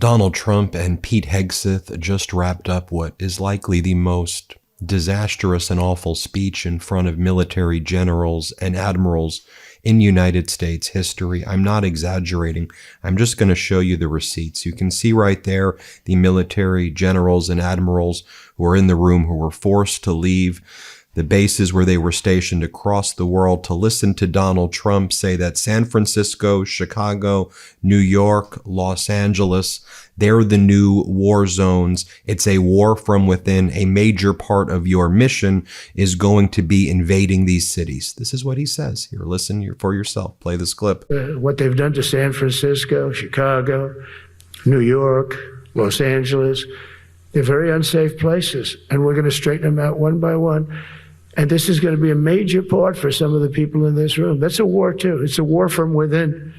Donald Trump and Pete Hegseth just wrapped up what is likely the most disastrous and awful speech in front of military generals and admirals in United States history. I'm not exaggerating. I'm just going to show you the receipts. You can see right there the military generals and admirals who were in the room who were forced to leave the bases where they were stationed across the world to listen to Donald Trump say that San Francisco, Chicago, New York, Los Angeles, they're the new war zones. It's a war from within. A major part of your mission is going to be invading these cities. This is what he says. Here, listen for yourself. Play this clip. What they've done to San Francisco, Chicago, New York, Los Angeles, they're very unsafe places, and we're going to straighten them out one by one. And this is going to be a major part for some of the people in this room. That's a war, too. It's a war from within.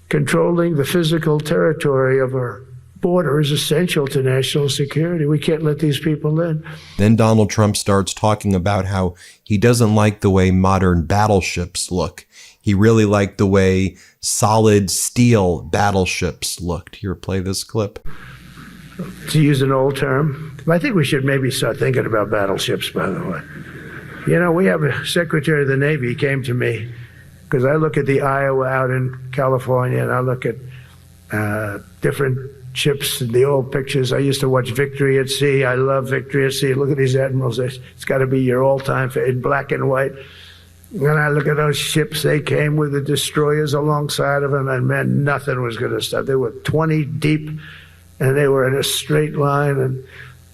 Controlling the physical territory of our border is essential to national security. We can't let these people in. Then Donald Trump starts talking about how he doesn't like the way modern battleships look. He really liked the way solid steel battleships looked. Here, play this clip. To use an old term, I think we should maybe start thinking about battleships, by the way. You know, we have a Secretary of the Navy came to me because I look at the Iowa out in California and I look at different ships and the old pictures. I used to watch Victory at Sea. I love Victory at Sea. Look at these admirals. It's got to be your all-time in black and white. When I look at those ships, they came with the destroyers alongside of them, and man, nothing was going to stop. They were 20 deep, and they were in a straight line, and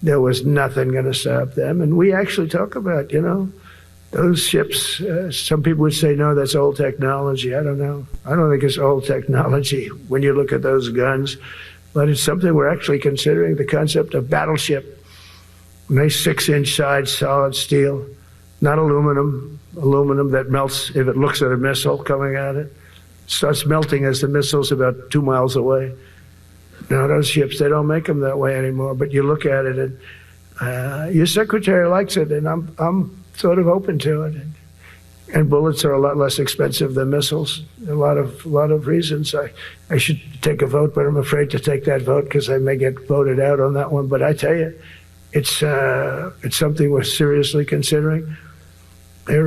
there was nothing going to stop them. And we actually talk about, you know, those ships. Some people would say, no, that's old technology. I don't know. I don't think it's old technology when you look at those guns. But it's something we're actually considering, the concept of battleship. Nice 6-inch sides, solid steel, not aluminum. Aluminum that melts if it looks at a missile coming at it. Starts melting as the missile's about 2 miles away. Now, those ships, they don't make them that way anymore. But you look at it, and your secretary likes it, and I'm sort of open to it. And bullets are a lot less expensive than missiles. A lot of reasons. I should take a vote, but I'm afraid to take that vote because I may get voted out on that one. But I tell you, it's something we're seriously considering. There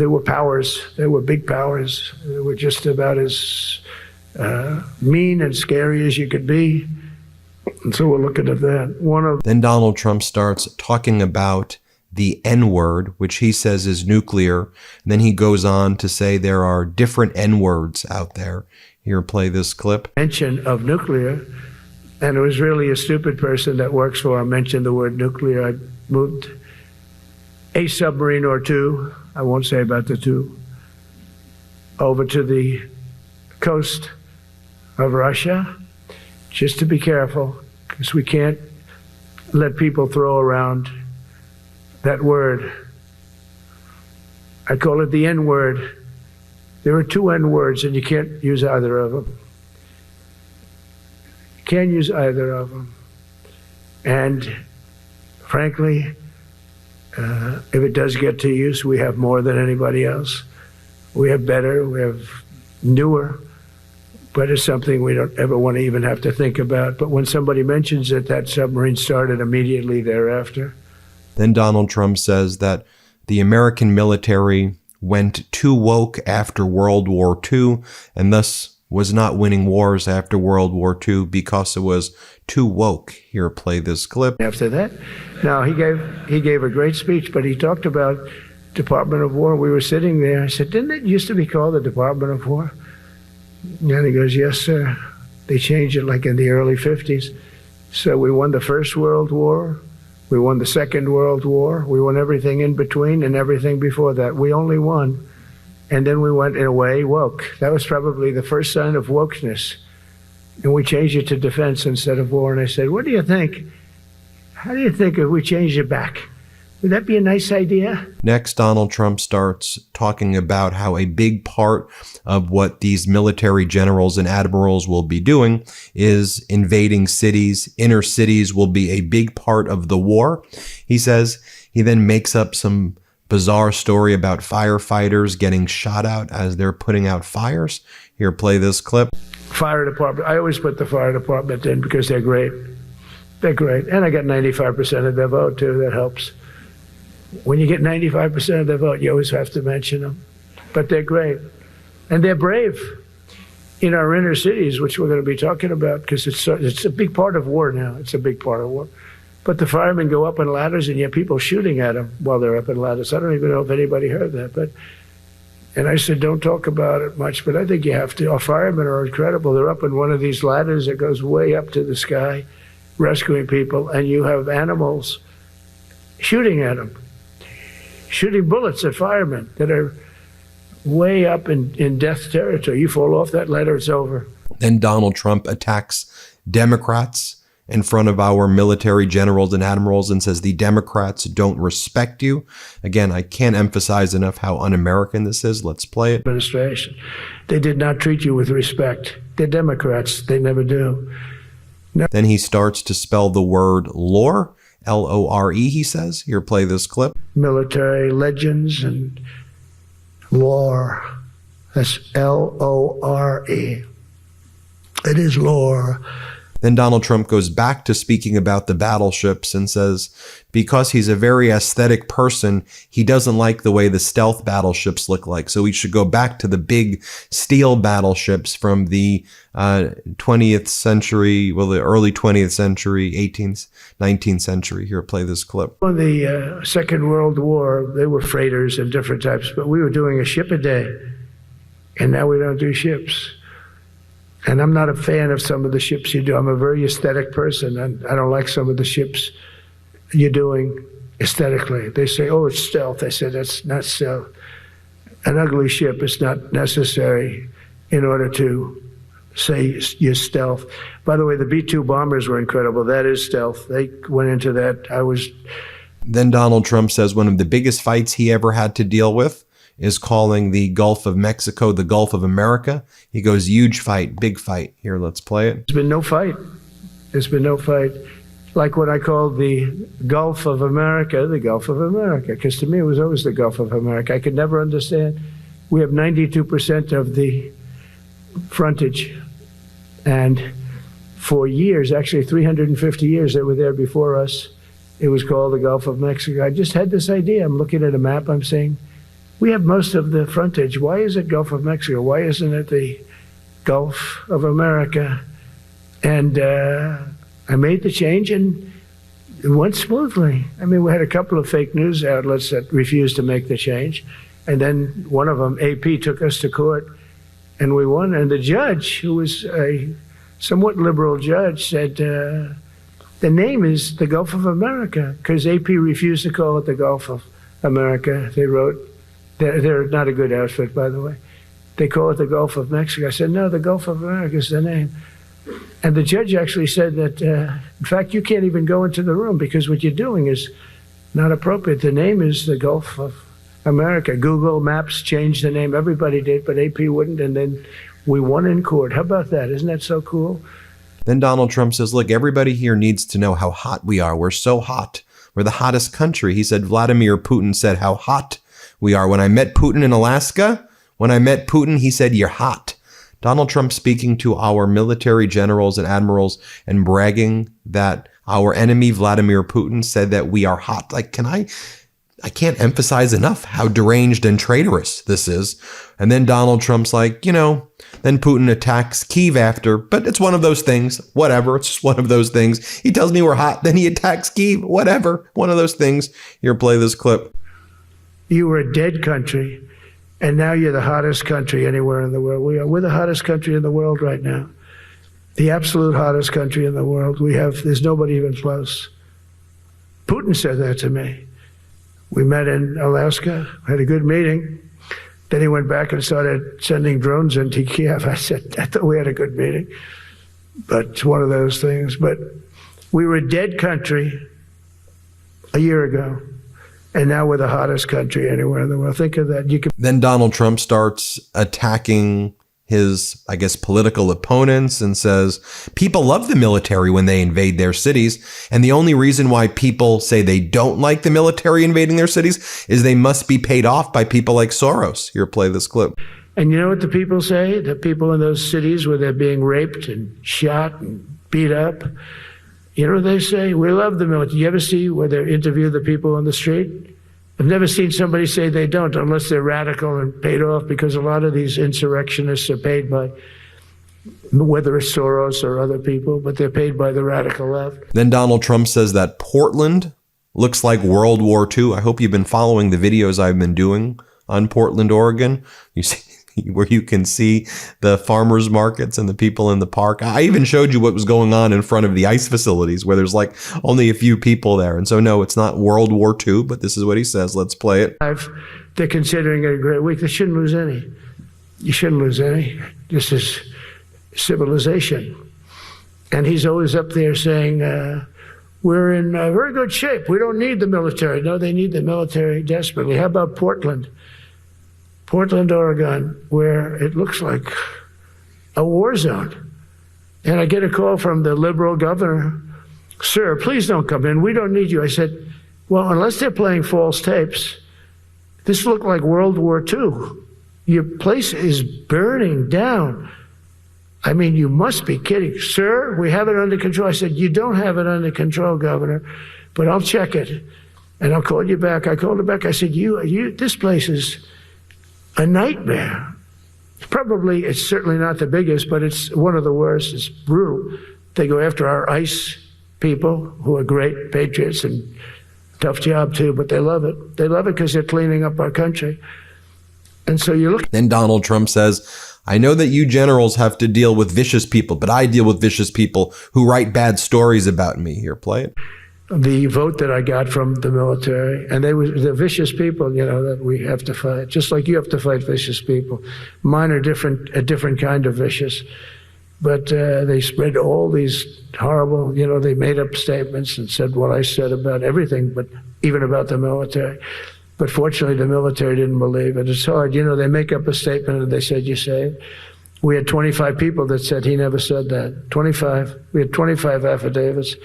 were powers. There were big powers. They were just about as mean and scary as you could be. And so we're looking at that. Then Donald Trump starts talking about the N-word, which he says is nuclear. And then he goes on to say there are different N-words out there. Here, play this clip. Mention of nuclear, and it was really a stupid person that works for him mentioned the word nuclear. I moved a submarine or two, I won't say about the two, over to the coast of Russia, just to be careful, because we can't let people throw around that word. I call it the N-word. There are two N-words, and you can't use either of them. You can't use either of them. And frankly, if it does get to use, we have more than anybody else. We have better, we have newer, but it's something we don't ever want to even have to think about. But when somebody mentions it, that submarine started immediately thereafter. Then Donald Trump says that the American military went too woke after World War II and thus was not winning wars after World War II because it was too woke. Here, play this clip. After that, now he gave a great speech, but he talked about Department of War. We were sitting there. I said, didn't it used to be called the Department of War? And he goes, yes, sir. They changed it like in the early 50s. So we won the First World War. We won the Second World War. We won everything in between and everything before that. We only won. And then we went, in a way, woke. That was probably the first sign of wokeness. And we changed it to defense instead of war. And I said, what do you think? How do you think if we changed it back? Would that be a nice idea? Next, Donald Trump starts talking about how a big part of what these military generals and admirals will be doing is invading cities. Inner cities will be a big part of the war. He says he then makes up some bizarre story about firefighters getting shot out as they're putting out fires. Here, play this clip. Fire department. I always put the fire department in because they're great. They're great. And I got 95% of their vote, too. That helps. When you get 95% of their vote, you always have to mention them. But they're great. And they're brave in our inner cities, which we're going to be talking about, because it's a big part of war now. It's a big part of war. But the firemen go up in ladders, and you have people shooting at them while they're up in ladders. I don't even know if anybody heard that. And I said, don't talk about it much, but I think you have to. Our firemen are incredible. They're up in one of these ladders that goes way up to the sky, rescuing people, and you have animals shooting at them, shooting bullets at firemen that are way up in death territory. You fall off that ladder, it's over. Then Donald Trump attacks Democrats in front of our military generals and admirals and says the Democrats don't respect you. Again, I can't emphasize enough how un-American this is. Let's play it. Administration. They did not treat you with respect. They're Democrats. They never do. No. Then he starts to spell the word lore, L-O-R-E, he says. Here, play this clip. Military legends and lore. That's L-O-R-E. It is lore. Then Donald Trump goes back to speaking about the battleships and says, because he's a very aesthetic person, he doesn't like the way the stealth battleships look like. So we should go back to the big steel battleships from the 20th century, well, the early 20th century, 18th, 19th century. Here, play this clip. In the Second World War, they were freighters and different types, but we were doing a ship a day. And now we don't do ships. And I'm not a fan of some of the ships you do. I'm a very aesthetic person, and I don't like some of the ships you're doing aesthetically. They say, oh, it's stealth. I said, that's not stealth. An ugly ship is not necessary in order to say you're stealth. By the way, the B-2 bombers were incredible. That is stealth. They went into that. Then Donald Trump says one of the biggest fights he ever had to deal with is calling the Gulf of Mexico the Gulf of America. He goes, huge fight, big fight. Here, let's play it. There's been no fight. There's been no fight. Like when I called the Gulf of America, the Gulf of America, because to me it was always the Gulf of America. I could never understand. We have 92% of the frontage. And for years, actually 350 years that were there before us, it was called the Gulf of Mexico. I just had this idea. I'm looking at a map, I'm saying, we have most of the frontage. Why is it Gulf of Mexico? Why isn't it the Gulf of America? And I made the change, and it went smoothly. I mean, we had a couple of fake news outlets that refused to make the change. And then one of them, AP, took us to court, and we won. And the judge, who was a somewhat liberal judge, said the name is the Gulf of America, because AP refused to call it the Gulf of America. They wrote, they're not a good outfit, by the way. They call it the Gulf of Mexico. I said, no, the Gulf of America is the name. And the judge actually said that, in fact, you can't even go into the room because what you're doing is not appropriate. The name is the Gulf of America. Google Maps changed the name. Everybody did, but AP wouldn't. And then we won in court. How about that? Isn't that so cool? Then Donald Trump says, look, everybody here needs to know how hot we are. We're so hot. We're the hottest country. He said, Vladimir Putin said how hot we are. When I met Putin in Alaska, he said, you're hot. Donald Trump speaking to our military generals and admirals and bragging that our enemy, Vladimir Putin, said that we are hot. Like, I can't emphasize enough how deranged and traitorous this is. And then Donald Trump's like, then Putin attacks Kyiv after, but it's one of those things, whatever. It's just one of those things. He tells me we're hot, then he attacks Kyiv, whatever. One of those things. Here, play this clip. You were a dead country, and now you're the hottest country anywhere in the world. We're the hottest country in the world right now. The absolute hottest country in the world. There's nobody even close. Putin said that to me. We met in Alaska, had a good meeting. Then he went back and started sending drones into Kiev. I said, I thought we had a good meeting. But it's one of those things. But we were a dead country a year ago. And now we're the hottest country anywhere in the world. Think of that. Then Donald Trump starts attacking his, I guess, political opponents and says people love the military when they invade their cities. And the only reason why people say they don't like the military invading their cities is they must be paid off by people like Soros. Here, play this clip. And you know what the people say? The people in those cities where they're being raped and shot and beat up, you know what they say? We love the military. You ever see where they interview the people on the street? I've never seen somebody say they don't, unless they're radical and paid off, because a lot of these insurrectionists are paid by, whether it's Soros or other people, but they're paid by the radical left. Then Donald Trump says that Portland looks like World War II. I hope you've been following the videos I've been doing on Portland, Oregon. You see where you can see the farmers markets and the people in the park. I even showed you what was going on in front of the ice facilities where there's like only a few people there. And so, no, it's not World War II, but this is what he says. Let's play it. They're considering it a great week. They shouldn't lose any. You shouldn't lose any. This is civilization. And he's always up there saying, we're in very good shape. We don't need the military. No, they need the military desperately. How about Portland? Portland, Oregon, where it looks like a war zone. And I get a call from the liberal governor, sir, please don't come in. We don't need you. I said, well, unless they're playing false tapes, this looked like World War II. Your place is burning down. I mean, you must be kidding. Sir, we have it under control. I said, you don't have it under control, Governor, but I'll check it and I'll call you back. I called her back. I said, this place is a nightmare. It's certainly not the biggest, but it's one of the worst. It's brutal. They go after our ICE people, who are great patriots and tough job too, but they love it. They love it because they're cleaning up our country. And so you look. Then Donald Trump says, I know that you generals have to deal with vicious people, but I deal with vicious people who write bad stories about me. Here, play it. The vote that I got from the military, and they're vicious people, you know, that we have to fight, just like you have to fight vicious people. Mine are a different kind of vicious, but they spread all these horrible, you know, they made up statements and said what I said about everything, but even about the military. But fortunately, the military didn't believe it. It's hard, you know, they make up a statement and they said, you say it. We had 25 people that said he never said that. 25. We had 25 affidavits.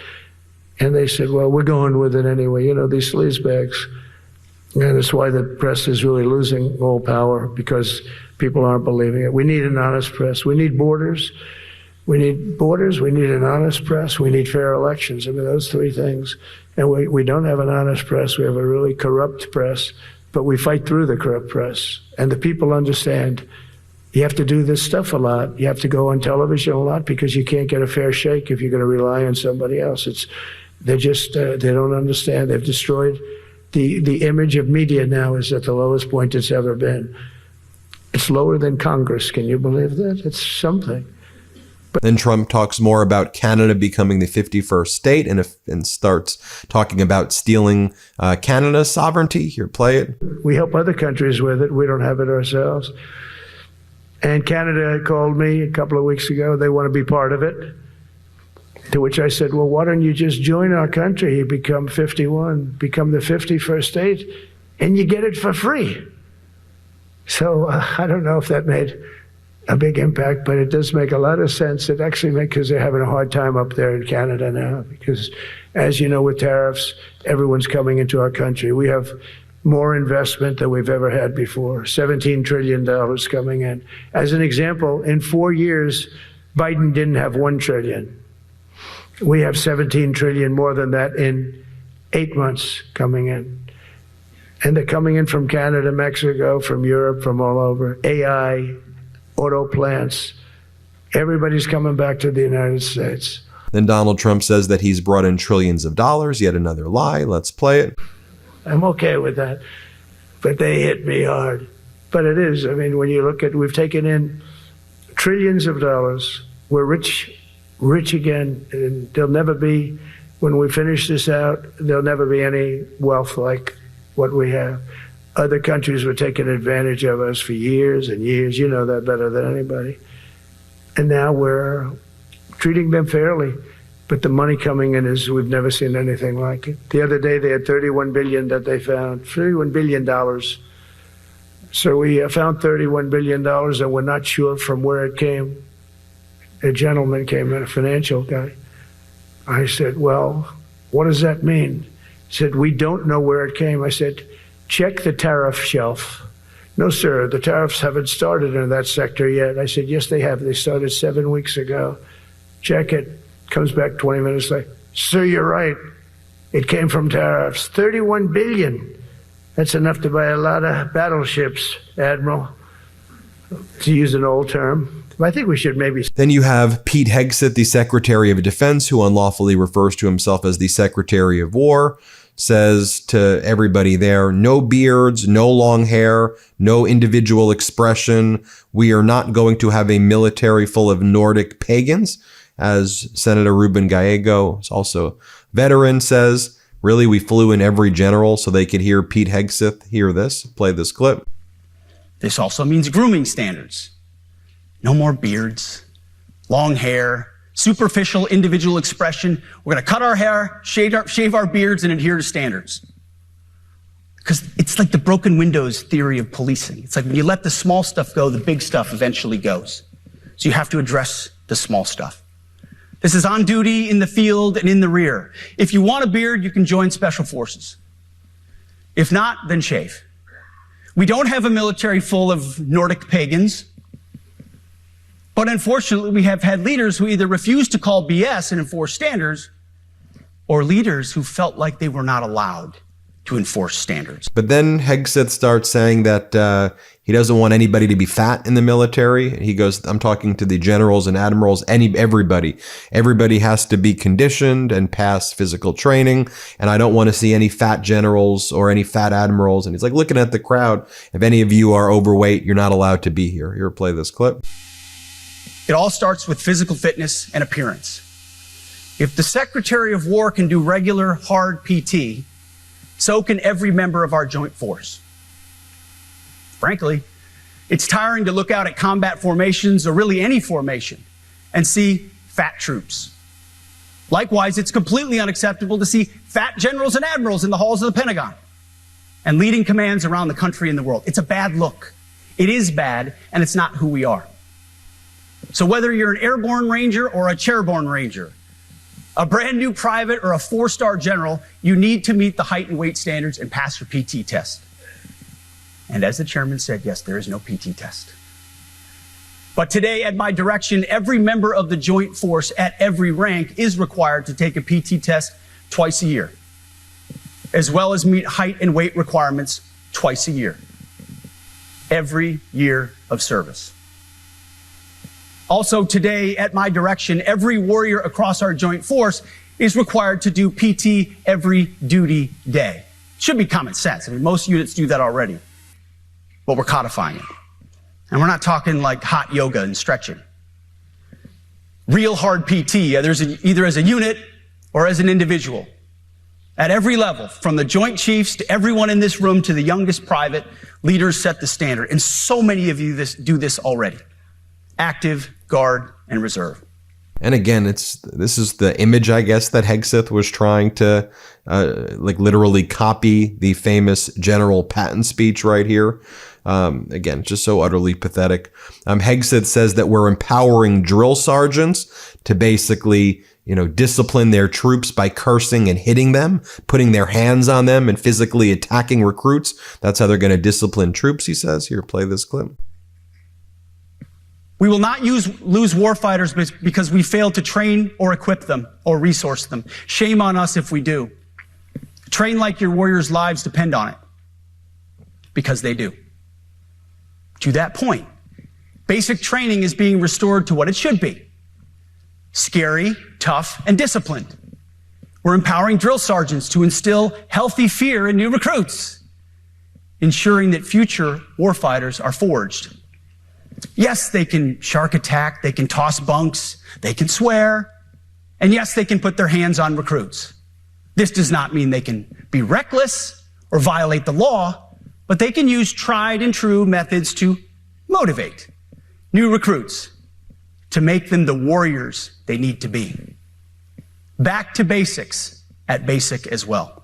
And they said, well, we're going with it anyway. You know, these sleazebags. And it's why the press is really losing all power, because people aren't believing it. We need an honest press. We need borders. We need borders. We need an honest press. We need fair elections. I mean, those three things. And we don't have an honest press. We have a really corrupt press, but we fight through the corrupt press. And the people understand you have to do this stuff a lot. You have to go on television a lot because you can't get a fair shake if you're going to rely on somebody else. They don't understand. They've destroyed the image of media now is at the lowest point it's ever been. It's lower than Congress. Can you believe that? It's something. Then Trump talks more about Canada becoming the 51st state and starts talking about stealing Canada's sovereignty. Here, play it. We help other countries with it. We don't have it ourselves. And Canada called me a couple of weeks ago. They want to be part of it. To which I said, well, why don't you just join our country? You become 51, become the 51st state, and you get it for free. So I don't know if that made a big impact, but it does make a lot of sense. It actually makes, because they're having a hard time up there in Canada now, because as you know, with tariffs, everyone's coming into our country. We have more investment than we've ever had before, $17 trillion coming in. As an example, in 4 years, Biden didn't have $1 trillion. We have 17 trillion more than that in 8 months coming in. And they're coming in from Canada, Mexico, from Europe, from all over. AI, auto plants. Everybody's coming back to the United States. Then Donald Trump says that he's brought in trillions of dollars. Yet another lie. Let's play it. I'm okay with that. But they hit me hard. But it is. I mean, when you look at, we've taken in trillions of dollars. We're rich again, and there'll never be, when we finish this out, there'll never be any wealth like what we have. Other countries were taking advantage of us for years and years. You know that better than anybody. And now we're treating them fairly. But the money coming in is, we've never seen anything like it. The other day they had $31 billion that they found, $31 billion. So we found $31 billion and we're not sure from where it came. A gentleman came in, a financial guy. I said, well, what does that mean? He said, we don't know where it came. I said, check the tariff shelf. No, sir, the tariffs haven't started in that sector yet. I said, yes, they have. They started 7 weeks ago. Check it. Comes back 20 minutes later. Sir, you're right. It came from tariffs. 31 billion. That's enough to buy a lot of battleships, Admiral, to use an old term. I think we should maybe... Then you have Pete Hegseth, the Secretary of Defense, who unlawfully refers to himself as the Secretary of War, says to everybody there, no beards, no long hair, no individual expression. We are not going to have a military full of Nordic pagans, as Senator Ruben Gallego, also a veteran, says. Really, we flew in every general so they could hear Pete Hegseth hear this. Play this clip. This also means grooming standards. No more beards, long hair, superficial individual expression. We're going to cut our hair, shave our beards, and adhere to standards. Because it's like the broken windows theory of policing. It's like when you let the small stuff go, the big stuff eventually goes. So you have to address the small stuff. This is on duty, in the field, and in the rear. If you want a beard, you can join Special Forces. If not, then shave. We don't have a military full of Nordic pagans. But unfortunately, we have had leaders who either refuse to call BS and enforce standards, or leaders who felt like they were not allowed to enforce standards. But then Hegseth starts saying that he doesn't want anybody to be fat in the military. He goes, I'm talking to the generals and admirals, everybody. Everybody has to be conditioned and pass physical training. And I don't want to see any fat generals or any fat admirals. And he's like looking at the crowd. If any of you are overweight, you're not allowed to be here. Here, play this clip. It all starts with physical fitness and appearance. If the Secretary of War can do regular, hard PT, so can every member of our joint force. Frankly, it's tiring to look out at combat formations, or really any formation, and see fat troops. Likewise, it's completely unacceptable to see fat generals and admirals in the halls of the Pentagon and leading commands around the country and the world. It's a bad look. It is bad, and it's not who we are. So whether you're an airborne ranger or a chairborne ranger, a brand new private or a 4-star general, you need to meet the height and weight standards and pass your PT test. And as the chairman said, yes, there is no PT test. But today, at my direction, every member of the joint force at every rank is required to take a PT test twice a year, as well as meet height and weight requirements twice a year, every year of service. Also today, at my direction, every warrior across our joint force is required to do PT every duty day. Should be common sense. I mean, most units do that already, but we're codifying it. And we're not talking like hot yoga and stretching. Real hard PT, either as a unit or as an individual. At every level, from the Joint Chiefs to everyone in this room to the youngest private, leaders set the standard. And so many of you do this already. Active, Guard, and Reserve. And again, this is the image, I guess, that Hegseth was trying to literally copy the famous General Patton speech right here. Again, just so utterly pathetic. Hegseth says that we're empowering drill sergeants to basically, discipline their troops by cursing and hitting them, putting their hands on them and physically attacking recruits. That's how they're going to discipline troops, he says. Here, play this clip. We will not lose warfighters because we failed to train or equip them or resource them. Shame on us if we do. Train like your warriors' lives depend on it, because they do. To that point, basic training is being restored to what it should be: scary, tough, and disciplined. We're empowering drill sergeants to instill healthy fear in new recruits, ensuring that future warfighters are forged. Yes, they can shark attack, they can toss bunks, they can swear, and yes, they can put their hands on recruits. This does not mean they can be reckless or violate the law, but they can use tried and true methods to motivate new recruits, to make them the warriors they need to be. Back to basics at BASIC as well.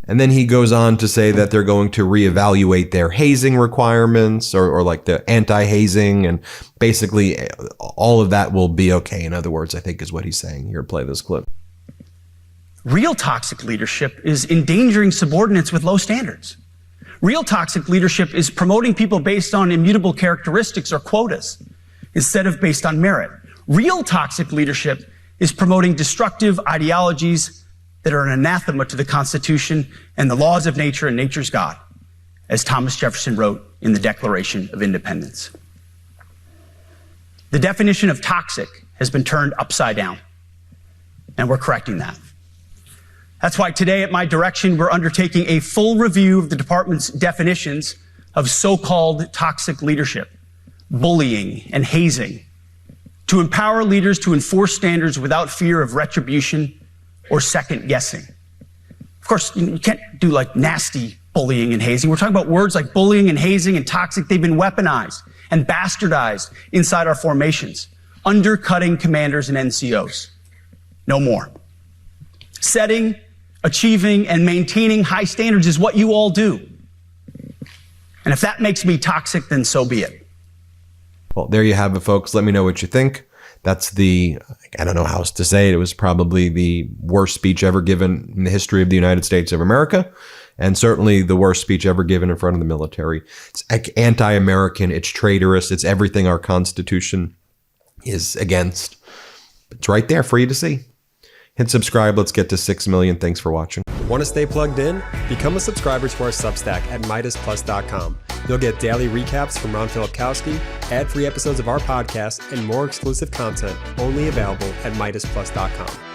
And then he goes on to say that they're going to reevaluate their hazing requirements or like the anti-hazing, and basically all of that will be okay. In other words, I think is what he's saying. Here, play this clip. Real toxic leadership is endangering subordinates with low standards. Real toxic leadership is promoting people based on immutable characteristics or quotas instead of based on merit. Real toxic leadership is promoting destructive ideologies that are an anathema to the Constitution and the laws of nature and nature's God, as Thomas Jefferson wrote in the Declaration of Independence. The definition of toxic has been turned upside down, and we're correcting that. That's why today, at my direction, we're undertaking a full review of the department's definitions of so-called toxic leadership, bullying, and hazing, to empower leaders to enforce standards without fear of retribution or second guessing. Of course, you can't do like nasty bullying and hazing. We're talking about words like bullying and hazing and toxic. They've been weaponized and bastardized inside our formations, undercutting commanders and NCOs. No more. Setting, achieving, and maintaining high standards is what you all do. And if that makes me toxic, then so be it. Well, there you have it, folks. Let me know what you think. That's I don't know how else to say it. It was probably the worst speech ever given in the history of the United States of America, and certainly the worst speech ever given in front of the military. It's anti-American. It's traitorous. It's everything our Constitution is against. It's right there for you to see. Hit subscribe. Let's get to 6 million. Thanks for watching. Want to stay plugged in? Become a subscriber to our Substack at MeidasPlus.com. You'll get daily recaps from Ron Filipkowski, ad-free episodes of our podcast, and more exclusive content only available at MeidasPlus.com.